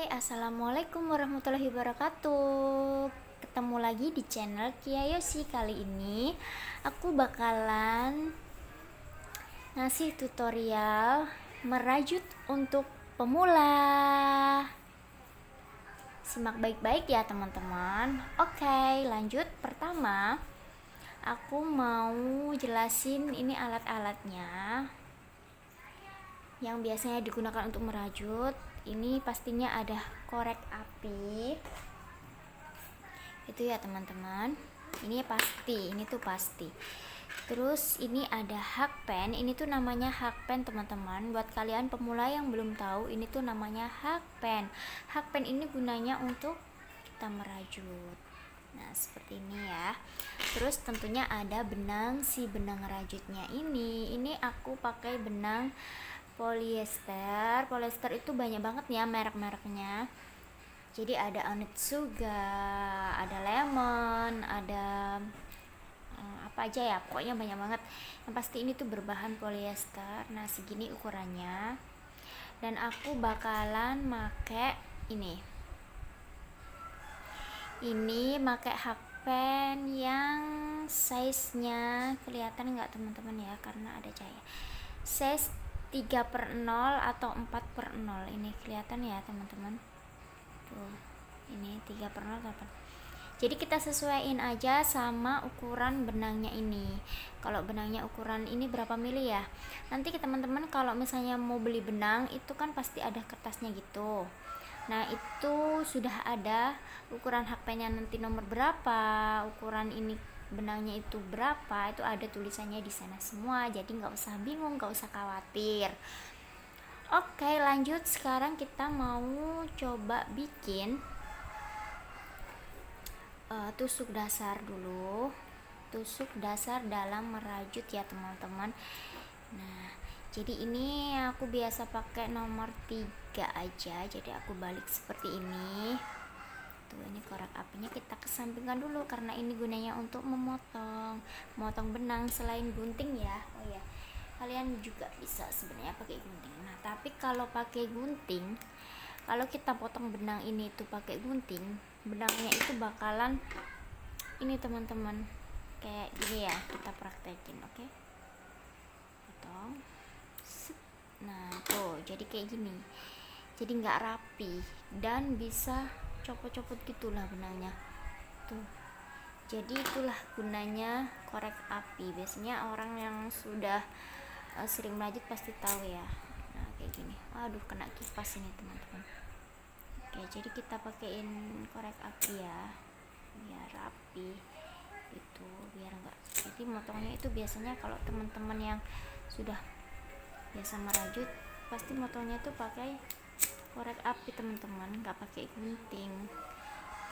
Hai, assalamualaikum warahmatullahi wabarakatuh. Ketemu lagi di channel Kiayoshi. Kali ini aku bakalan ngasih tutorial merajut untuk pemula. Simak baik-baik ya teman-teman. Oke, lanjut. Pertama, aku mau jelasin ini alat-alatnya yang biasanya digunakan untuk merajut. Ini pastinya ada korek api itu ya teman-teman, ini tuh pasti. Terus ini ada hakpen, ini tuh namanya hakpen teman-teman. Buat kalian pemula yang belum tahu, ini tuh namanya hakpen. Hakpen ini gunanya untuk kita merajut. Nah seperti ini ya. Terus tentunya ada benang, si benang rajutnya ini aku pakai benang polyester itu banyak banget ya merek-mereknya. Jadi ada Onitsuga, ada Lemon, ada apa aja ya, pokoknya banyak banget. Yang pasti ini tuh berbahan polyester. Nah segini ukurannya, dan aku bakalan make ini pakai hakpen yang size nya kelihatan nggak teman-teman ya, karena ada cahaya. Size 3/0 atau 4/0, ini kelihatan ya teman-teman tuh, ini 3/0 atau 4. Jadi kita sesuaiin aja sama ukuran benangnya ini. Kalau benangnya ukuran ini berapa mili ya, nanti teman-teman kalau misalnya mau beli benang itu kan pasti ada kertasnya gitu. Nah itu sudah ada ukuran hakpennya nanti nomor berapa, ukuran ini benangnya itu berapa, itu ada tulisannya di sana semua. Jadi nggak usah bingung, nggak usah khawatir. Oke lanjut, sekarang kita mau coba bikin tusuk dasar dulu, tusuk dasar dalam merajut ya teman-teman. Nah jadi ini aku biasa pakai nomor 3 aja, jadi aku balik seperti ini tuh. Ini korek apinya kita kesampingkan dulu karena ini gunanya untuk memotong benang selain gunting ya. Oh ya, kalian juga bisa sebenarnya pakai gunting. Nah tapi kalau pakai gunting, kalau kita potong benang ini tuh pakai gunting, benangnya itu bakalan ini teman-teman kayak gini ya. Kita praktekin, oke? Potong. Nah tuh jadi kayak gini, jadi nggak rapi dan bisa copot-copot gitulah benangnya tuh. Jadi itulah gunanya korek api. Biasanya orang yang sudah sering merajut pasti tahu ya. Nah kayak gini, waduh kena kipas ini teman-teman. Oke, jadi kita pakein korek api ya biar rapi itu, biar enggak. Jadi motongnya itu biasanya kalau teman-teman yang sudah biasa merajut pasti motongnya tuh pakai korek api teman-teman, nggak pakai gunting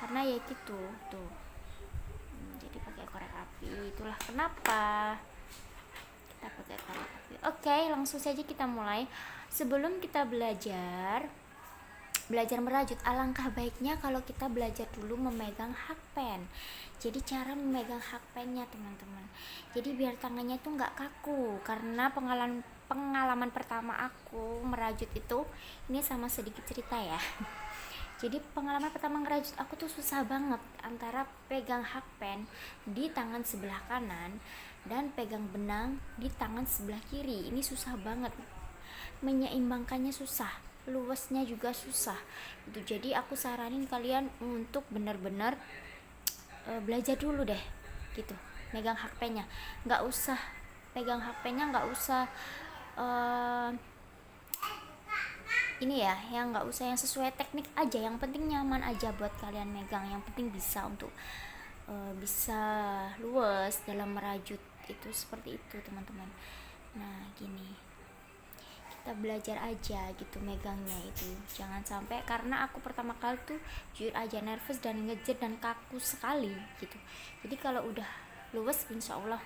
karena ya gitu tuh. Jadi pakai korek api, itulah kenapa kita pakai korek api. Oke langsung saja kita mulai. Sebelum kita belajar merajut, alangkah baiknya kalau kita belajar dulu memegang hakpen. Jadi cara memegang hakpennya teman-teman, jadi biar tangannya tuh nggak kaku. Karena pengalaman pertama aku merajut itu, ini sama sedikit cerita ya. Jadi pengalaman pertama ngerajut aku tuh susah banget antara pegang hakpen di tangan sebelah kanan dan pegang benang di tangan sebelah kiri. Ini susah banget, menyeimbangkannya susah, luasnya juga susah gitu. Jadi aku saranin kalian untuk benar-benar belajar dulu deh gitu megang hakpennya. Nggak usah pegang hakpennya, nggak usah ini ya, yang nggak usah yang sesuai teknik aja, yang penting nyaman aja buat kalian megang, yang penting bisa untuk bisa luas dalam merajut itu, seperti itu teman-teman. Nah gini, kita belajar aja gitu megangnya itu, jangan sampai, karena aku pertama kali tuh jujur aja nervous dan ngejet dan kaku sekali gitu. Jadi kalau udah luas insya Allah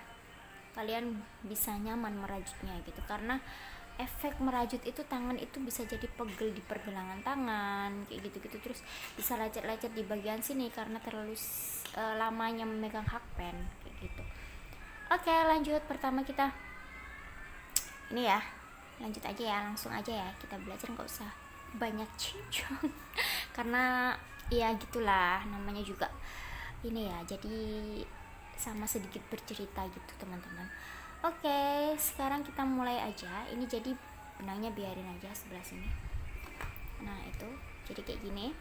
kalian bisa nyaman merajutnya gitu, karena efek merajut itu tangan itu bisa jadi pegel di pergelangan tangan kayak gitu-gitu, terus bisa lecet-lecet di bagian sini karena terlalu lamanya memegang hakpen kayak gitu. Oke lanjut, pertama kita ini ya, lanjut aja ya, langsung aja ya kita belajar, nggak usah banyak cincong karena ya gitulah namanya juga ini ya, jadi sama sedikit bercerita gitu teman-teman. Oke, sekarang kita mulai aja. Ini jadi benangnya biarin aja sebelah sini. Nah itu jadi kayak gini.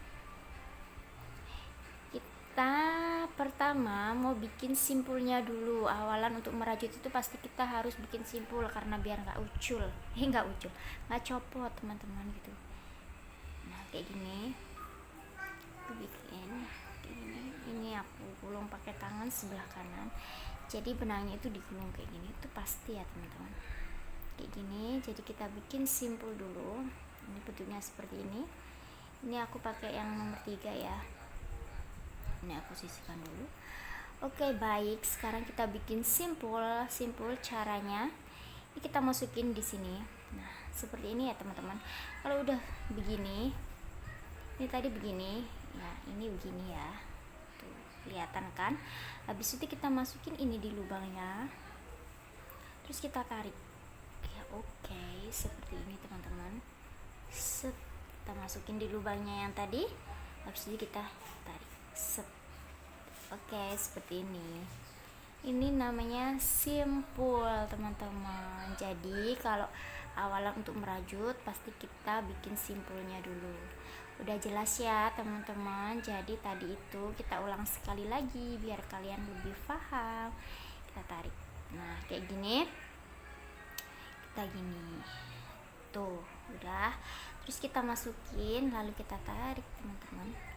Kita pertama mau bikin simpulnya dulu. Awalan untuk merajut itu pasti kita harus bikin simpul karena biar nggak ucul, nggak copot teman-teman gitu. Nah kayak gini, aku bikin kayak gini. Ini aku gulung pakai tangan sebelah kanan. Jadi benangnya itu digulung kayak gini, itu pasti ya teman-teman. Kayak gini. Jadi kita bikin simpul dulu. Ini bentuknya seperti ini. Ini aku pakai yang nomor 3 ya. Ini aku sisihkan dulu. Oke, baik. Sekarang kita bikin simpul caranya. Ini kita masukin di sini. Nah, seperti ini ya, teman-teman. Kalau udah begini, ini tadi begini, ya, ini begini ya. Tuh, kelihatan kan? Habis itu kita masukin ini di lubangnya. Terus kita tarik. Ya, oke, seperti ini, teman-teman. Kita masukin di lubangnya yang tadi. Habis itu kita tarik. Oke, seperti ini. Ini namanya simpul teman-teman. Jadi kalau awalan untuk merajut pasti kita bikin simpulnya dulu. Udah jelas ya teman-teman. Jadi tadi itu kita ulang sekali lagi biar kalian lebih paham. Kita tarik. Nah kayak gini. Kita gini. Tuh udah. Terus kita masukin lalu kita tarik teman-teman.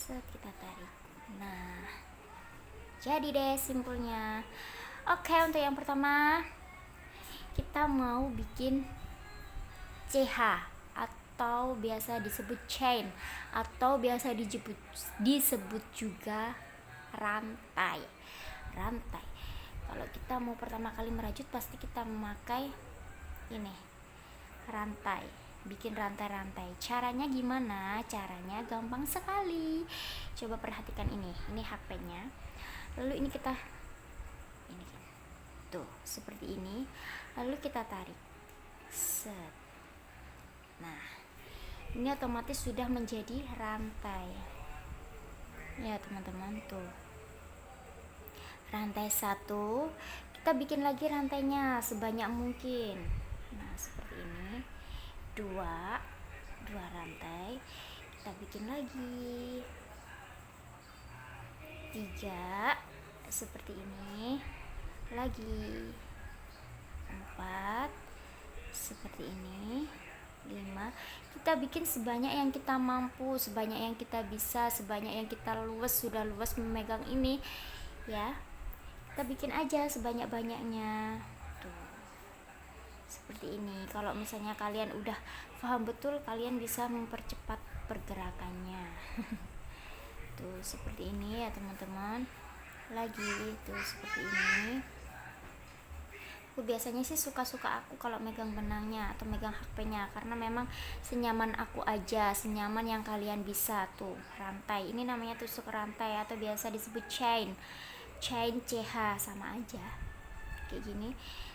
Kita tarik. Nah jadi deh simpulnya. Oke, untuk yang pertama kita mau bikin CH atau biasa disebut chain atau biasa disebut juga rantai. Kalau kita mau pertama kali merajut pasti kita memakai ini rantai. Bikin rantai-rantai. Caranya gimana? Caranya gampang sekali. Coba perhatikan ini HP-nya. Lalu ini kita ini tuh seperti ini. Lalu kita tarik. Set. Nah, ini otomatis sudah menjadi rantai. Ya, teman-teman, tuh. Rantai 1. Kita bikin lagi rantainya sebanyak mungkin. Nah, seperti ini. 2 rantai kita bikin lagi, 3 seperti ini lagi, 4 seperti ini, 5 kita bikin sebanyak yang kita mampu, sebanyak yang kita bisa, sebanyak yang kita sudah luas memegang ini ya, kita bikin aja sebanyak-banyaknya. Seperti ini. Kalau misalnya kalian udah paham betul, kalian bisa mempercepat pergerakannya. Tuh seperti ini ya teman-teman. Lagi tuh seperti ini. Aku biasanya sih suka-suka aku kalau megang benangnya atau megang HP-nya karena memang senyaman aku aja, senyaman yang kalian bisa. Tuh rantai, ini namanya tusuk rantai atau biasa disebut chain CH, sama aja kayak gini.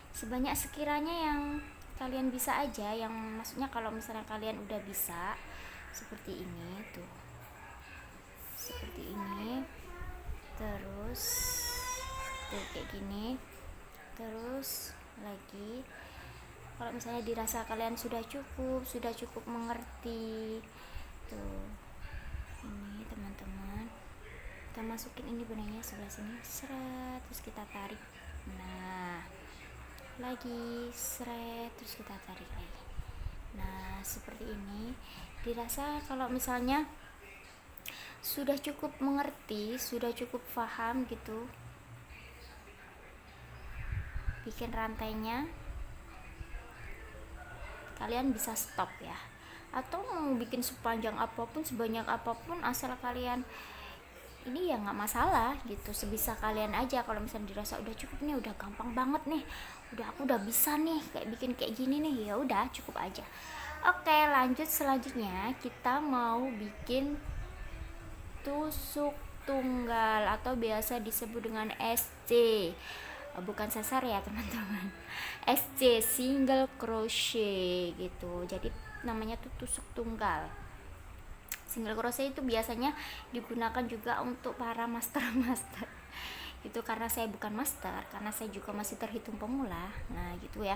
Sebanyak sekiranya yang kalian bisa aja, yang maksudnya kalau misalnya kalian udah bisa seperti ini tuh, seperti ini, terus tuh kayak gini, terus lagi. Kalau misalnya dirasa kalian sudah cukup mengerti tuh, ini teman-teman, kita masukin ini benangnya sebelah sini, seret, terus kita tarik. Nah lagi seret, terus kita tarik lagi. Nah seperti ini. Dirasa kalau misalnya sudah cukup mengerti, sudah cukup paham gitu, bikin rantainya, kalian bisa stop ya, atau mau bikin sepanjang apapun, sebanyak apapun, asal kalian ini ya nggak masalah gitu, sebisa kalian aja. Kalau misalnya dirasa udah cukup nih, udah gampang banget nih, aku udah bisa nih kayak bikin kayak gini nih, ya udah cukup aja. Oke, lanjut. Selanjutnya kita mau bikin tusuk tunggal atau biasa disebut dengan SC, bukan sasar ya teman-teman. SC, single crochet gitu. Jadi namanya tuh tusuk tunggal. Single crochet itu biasanya digunakan juga untuk para master itu karena saya bukan master, karena saya juga masih terhitung pemula. Nah gitu ya,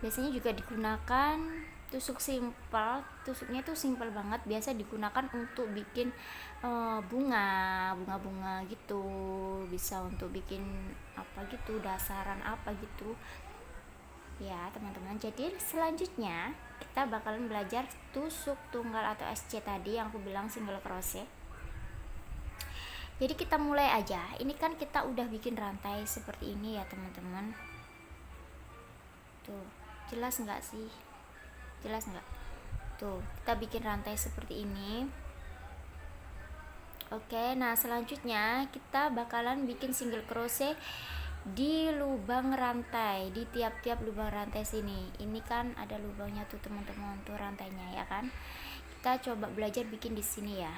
biasanya juga digunakan tusuk simpel. Tusuknya tuh simpel banget, biasa digunakan untuk bikin bunga gitu, bisa untuk bikin apa gitu, dasaran apa gitu ya teman-teman. Jadi selanjutnya kita bakalan belajar tusuk tunggal atau SC tadi yang aku bilang single crochet. Jadi kita mulai aja. Ini kan kita udah bikin rantai seperti ini ya teman-teman. Tuh, jelas nggak sih? Jelas nggak? Tuh, kita bikin rantai seperti ini. Oke, nah selanjutnya kita bakalan bikin single crochet di lubang rantai, di tiap-tiap lubang rantai sini. Ini kan ada lubangnya tuh teman-teman, tuh rantainya ya kan. Kita coba belajar bikin di sini ya.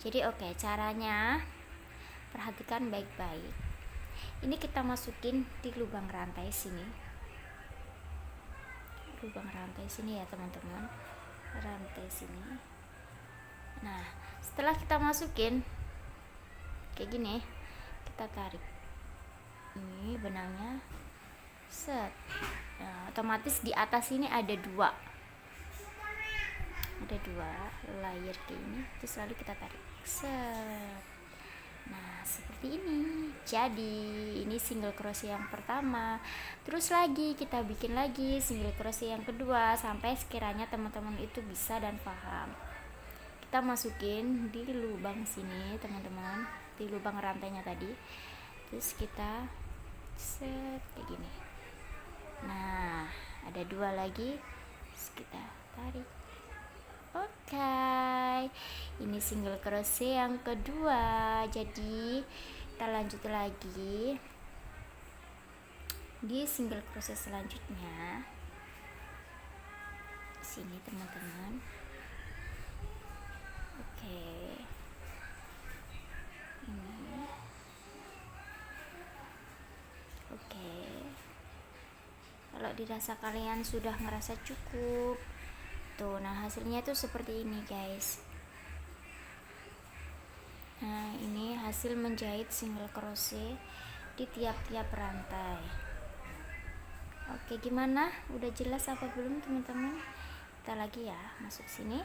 Jadi oke, caranya perhatikan baik-baik. Ini kita masukin di lubang rantai sini. Lubang rantai sini ya teman-teman. Rantai sini. Nah, setelah kita masukin kayak gini, kita tarik. Ini benangnya. Set. Nah, otomatis di atas ini ada dua layer kayak ini, terus lalu kita tarik. Set. Nah seperti ini. Jadi ini single crochet yang pertama, terus lagi kita bikin lagi single crochet yang kedua sampai sekiranya teman-teman itu bisa dan paham. Kita masukin di lubang sini teman-teman, di lubang rantainya tadi, terus kita set kayak gini. Nah ada dua lagi, terus kita tarik. Oke, ini single crochet yang kedua. Jadi kita lanjut lagi di single crochet selanjutnya. Sini teman-teman. Oke, ini. Oke, kalau dirasa kalian sudah ngerasa cukup tuh, nah hasilnya tuh seperti ini guys. Nah ini hasil menjahit single crochet di tiap-tiap rantai. Oke, gimana? Udah jelas apa belum teman-teman? Kita lagi ya, masuk sini.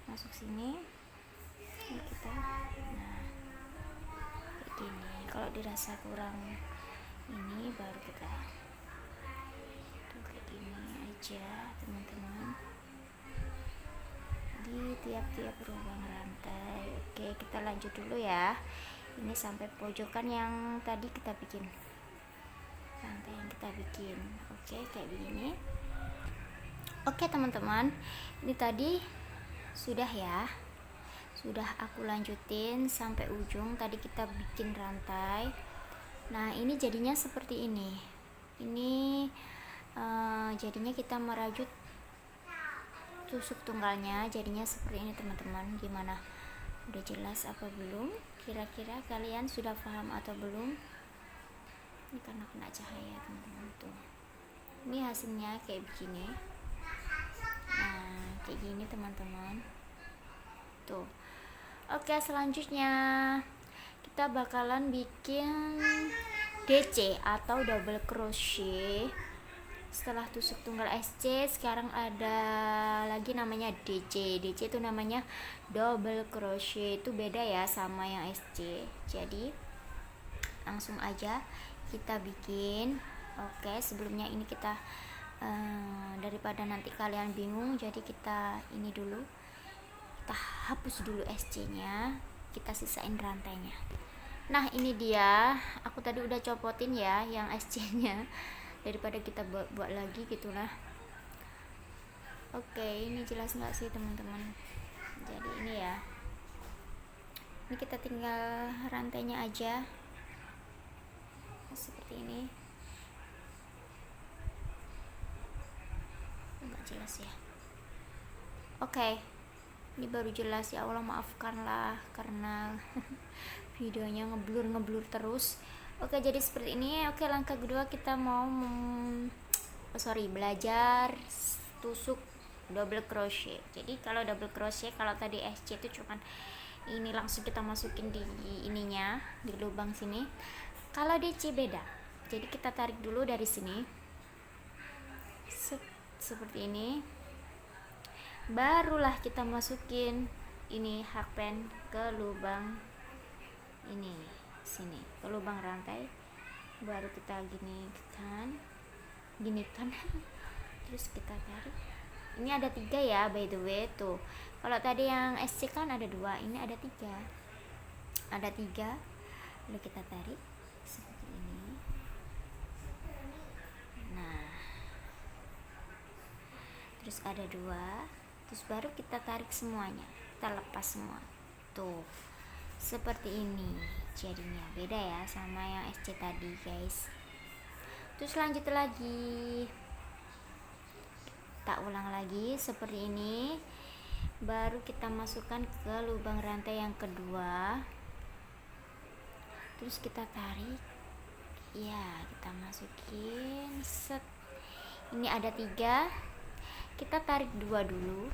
Masuk sini. Ini kita. Nah, kayak gini. Kalau dirasa kurang ini baru kita tuh kayak gini aja teman-teman, di tiap-tiap lubang rantai. Oke, kita lanjut dulu ya. Ini sampai pojokan yang tadi kita bikin, rantai yang kita bikin. Oke, kayak begini. Oke teman-teman, ini tadi sudah ya, sudah aku lanjutin sampai ujung. Tadi kita bikin rantai. Nah ini jadinya seperti ini. Ini jadinya kita merajut tusuk tunggalnya, jadinya seperti ini teman-teman. Gimana, udah jelas apa belum? Kira-kira kalian sudah paham atau belum? Ini karena kena cahaya teman-teman. Tuh, ini hasilnya kayak begini. Nah kayak gini teman-teman. Tuh. Oke, selanjutnya kita bakalan bikin DC atau double crochet. Setelah tusuk tunggal SC, sekarang ada lagi namanya DC. DC itu namanya double crochet, itu beda ya sama yang SC. Jadi langsung aja kita bikin. Oke, sebelumnya ini kita daripada nanti kalian bingung, jadi kita ini dulu, kita hapus dulu SC nya, kita sisain rantainya. Nah ini dia, aku tadi udah copotin ya yang SC nya, daripada kita buat lagi gitulah. Oke, ini jelas nggak sih teman-teman? Jadi ini ya, ini kita tinggal rantainya aja seperti ini. Nggak jelas ya. Oke, ini baru jelas. Ya Allah, maafkanlah karena videonya ngeblur terus. Oke, jadi seperti ini. Oke, langkah kedua kita mau belajar tusuk double crochet. Jadi kalau double crochet, kalau tadi SC itu cuman ini langsung kita masukin di ininya, di lubang sini. Kalau DC beda, jadi kita tarik dulu dari sini seperti ini, barulah kita masukin ini hakpen ke lubang ini sini, ke lubang rantai, baru kita gini kan terus kita tarik. Ini ada 3 ya, by the way. Tuh, kalau tadi yang SC kan ada 2, ini ada 3, lalu kita tarik seperti ini. Nah, terus ada 2, terus baru kita tarik semuanya, kita lepas semua. Tuh, seperti ini jadinya. Beda ya sama yang SC tadi, guys. Terus lanjut lagi, kita ulang lagi seperti ini, baru kita masukkan ke lubang rantai yang kedua, terus kita tarik ya, kita masukin set. Ini ada 3, kita tarik 2 dulu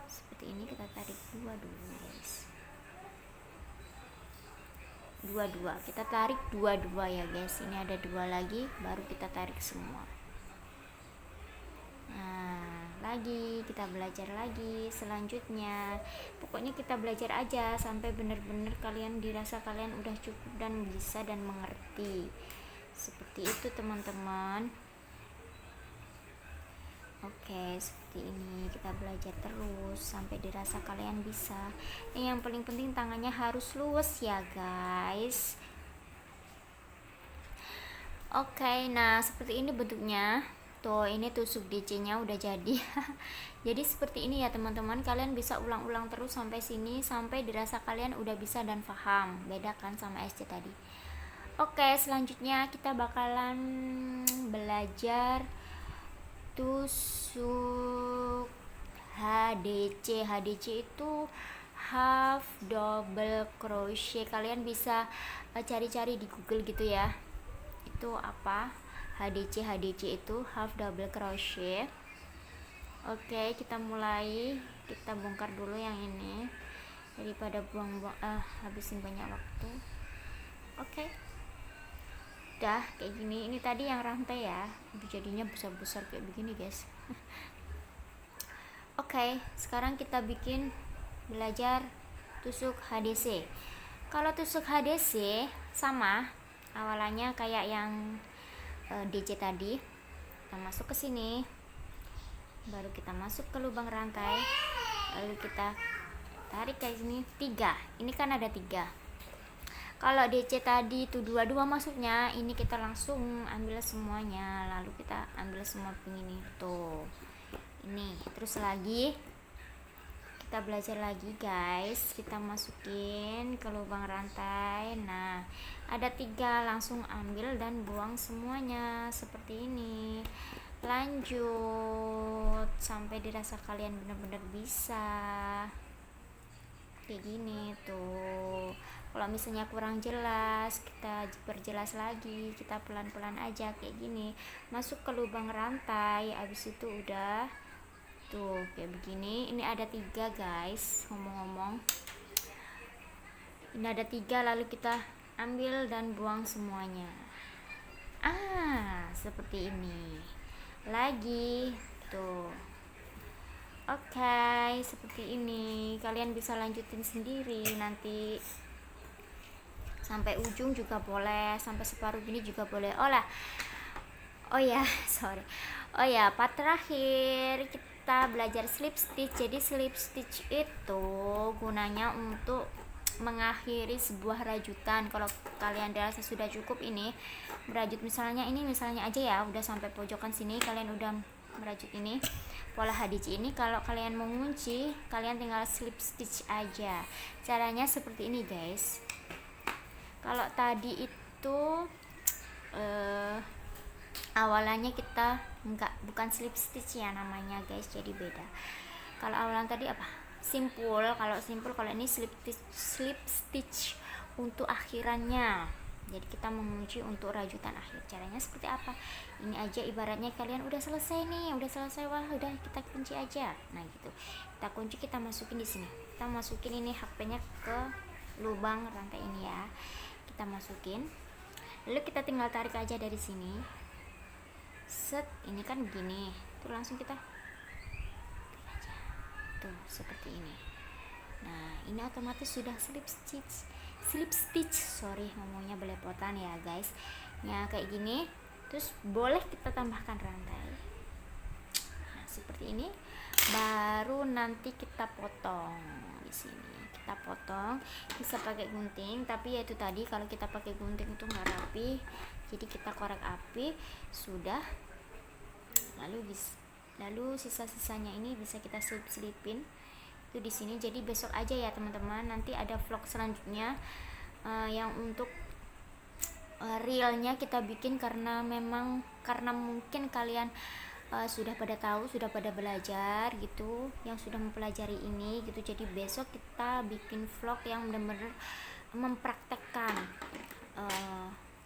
seperti ini, kita tarik 2 dulu, guys. 2 kita tarik 2 ya, guys. Ini ada 2 lagi, baru kita tarik semua. Nah, lagi kita belajar lagi selanjutnya. Pokoknya kita belajar aja sampai benar-benar kalian dirasa kalian udah cukup dan bisa dan mengerti. Seperti itu, teman-teman. Oke, seperti ini kita belajar terus sampai dirasa kalian bisa. Yang paling penting tangannya harus luwes ya, guys. Oke, nah seperti ini bentuknya. Tuh, ini tusuk DC nya udah jadi. Jadi seperti ini ya, teman-teman. Kalian bisa ulang-ulang terus sampai sini, sampai dirasa kalian udah bisa dan paham. Beda kan sama SC tadi. Oke, selanjutnya kita bakalan belajar tusuk HDC. HDC itu half double crochet. Kalian bisa cari-cari di Google gitu ya, itu apa HDC itu half double crochet. Oke, kita mulai. Kita bongkar dulu yang ini daripada buang-buang habisin banyak waktu. Oke, udah kayak gini. Ini tadi yang rantai ya, jadinya besar-besar kayak begini, guys. Oke, sekarang kita belajar tusuk HDC. Kalau tusuk HDC sama awalannya kayak yang DC tadi. Kita masuk ke sini, baru kita masuk ke lubang rantai, lalu kita tarik kayak sini 3. Ini kan ada 3. Kalau DC tadi itu 2 masuknya, ini kita langsung ambil semuanya, lalu kita ambil semua begini tuh. Ini terus lagi kita belajar lagi, guys. Kita masukin ke lubang rantai. Nah, ada 3, langsung ambil dan buang semuanya seperti ini. Lanjut sampai dirasa kalian benar-benar bisa kayak gini tuh. Kalau misalnya kurang jelas, kita perjelas lagi, kita pelan-pelan aja kayak gini. Masuk ke lubang rantai, habis itu udah tuh kayak begini. Ini ada 3, guys. Ngomong-ngomong, ini ada 3, lalu kita ambil dan buang semuanya. Seperti ini lagi tuh. Oke, seperti ini. Kalian bisa lanjutin sendiri nanti sampai ujung juga boleh, sampai separuh gini juga boleh. Sorry. Part terakhir kita belajar slip stitch. Jadi slip stitch itu gunanya untuk mengakhiri sebuah rajutan. Kalau kalian dirasa sudah cukup ini merajut, misalnya aja ya, udah sampai pojokan sini, kalian udah merajut ini pola HDC ini. Kalau kalian mau ngunci, kalian tinggal slip stitch aja. Caranya seperti ini, guys. Kalau tadi itu awalannya kita bukan slip stitch ya namanya, guys, jadi beda. Kalau awalan tadi apa? Simpul. Kalau ini slip stitch untuk akhirannya. Jadi kita mengunci untuk rajutan akhir. Caranya seperti apa? Ini aja ibaratnya kalian udah selesai nih, udah selesai, wah udah kita kunci aja. Nah gitu, kita kunci, kita masukin di sini. Kita masukin ini HP-nya ke lubang rantai ini ya. Kita masukin. Lalu kita tinggal tarik aja dari sini. Set, ini kan gini. Tuh langsung kita tarik aja. Tuh seperti ini. Nah, ini otomatis sudah slip stitch, sorry ngomongnya belepotan ya guys. Nah, kayak gini. Terus boleh kita tambahkan rantai. Nah, seperti ini. Baru nanti kita potong di sini. Kita potong, bisa pakai gunting, tapi ya itu tadi kalau kita pakai gunting itu nggak rapi. Jadi kita korek api, sudah. Lalu sisa-sisanya ini bisa kita selipin itu di sini. Jadi besok aja ya teman-teman, nanti ada vlog selanjutnya yang untuk realnya kita bikin, karena mungkin kalian sudah pada tahu, sudah pada belajar gitu, yang sudah mempelajari ini gitu. Jadi besok kita bikin vlog yang benar-benar mempraktekkan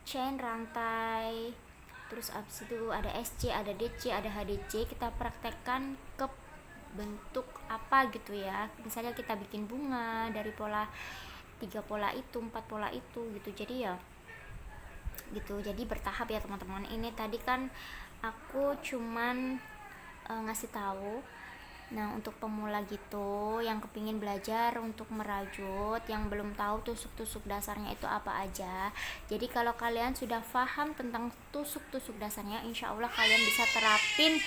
chain, rantai, terus abis itu ada SC, ada DC, ada HDC, kita praktekkan ke bentuk apa gitu ya. Misalnya kita bikin bunga dari pola 3 pola itu, 4 pola itu gitu. Jadi ya gitu, jadi bertahap ya teman-teman. Ini tadi kan aku cuman ngasih tahu. Nah, untuk pemula gitu yang kepingin belajar untuk merajut, yang belum tahu tusuk-tusuk dasarnya itu apa aja, jadi kalau kalian sudah paham tentang tusuk-tusuk dasarnya, insya Allah kalian bisa terapin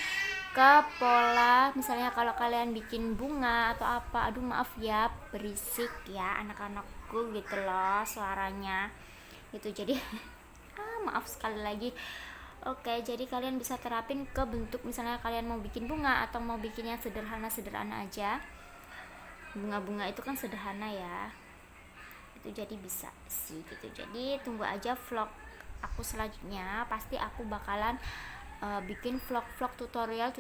ke pola. Misalnya kalau kalian bikin bunga atau apa, aduh maaf ya berisik ya anak-anakku gitu loh suaranya gitu. Jadi maaf sekali lagi. Oke, jadi kalian bisa terapin ke bentuk, misalnya kalian mau bikin bunga atau mau bikinnya sederhana aja. Bunga-bunga itu kan sederhana ya. Itu jadi bisa sih gitu. Jadi tunggu aja vlog aku selanjutnya. Pasti aku bakalan bikin vlog tutorial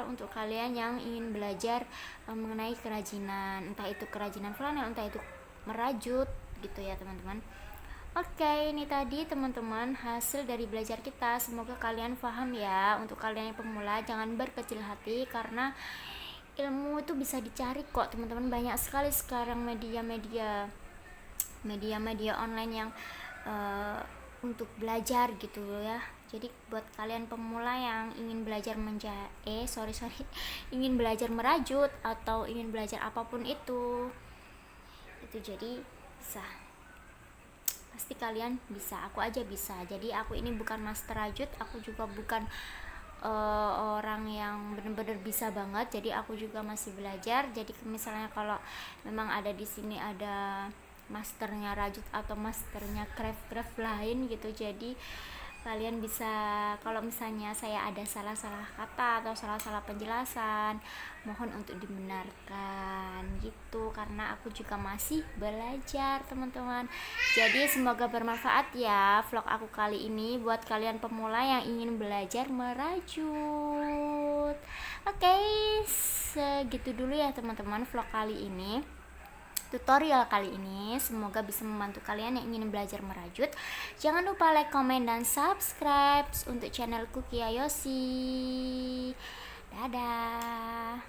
untuk kalian yang ingin belajar mengenai kerajinan, entah itu kerajinan flanel, entah itu merajut gitu ya teman-teman. Oke, ini tadi teman-teman hasil dari belajar kita. Semoga kalian paham ya. Untuk kalian yang pemula jangan berkecil hati, karena ilmu itu bisa dicari kok teman-teman. Banyak sekali sekarang media-media online yang untuk belajar gitu ya. Jadi buat kalian pemula yang ingin belajar ingin belajar merajut atau ingin belajar apapun itu jadi bisa, pasti kalian bisa. Aku aja bisa. Jadi aku ini bukan master rajut, aku juga bukan orang yang benar-benar bisa banget. Jadi aku juga masih belajar. Jadi misalnya kalau memang ada di sini ada masternya rajut atau masternya craft lain gitu, jadi kalian bisa, kalau misalnya saya ada salah-salah kata atau salah-salah penjelasan, mohon untuk dibenarkan gitu, karena aku juga masih belajar teman-teman. Jadi semoga bermanfaat ya vlog aku kali ini buat kalian pemula yang ingin belajar merajut. Oke, segitu dulu ya teman-teman vlog kali ini, tutorial kali ini. Semoga bisa membantu kalian yang ingin belajar merajut. Jangan lupa like, comment, dan subscribe untuk channelku Kia Yosi. Dadah.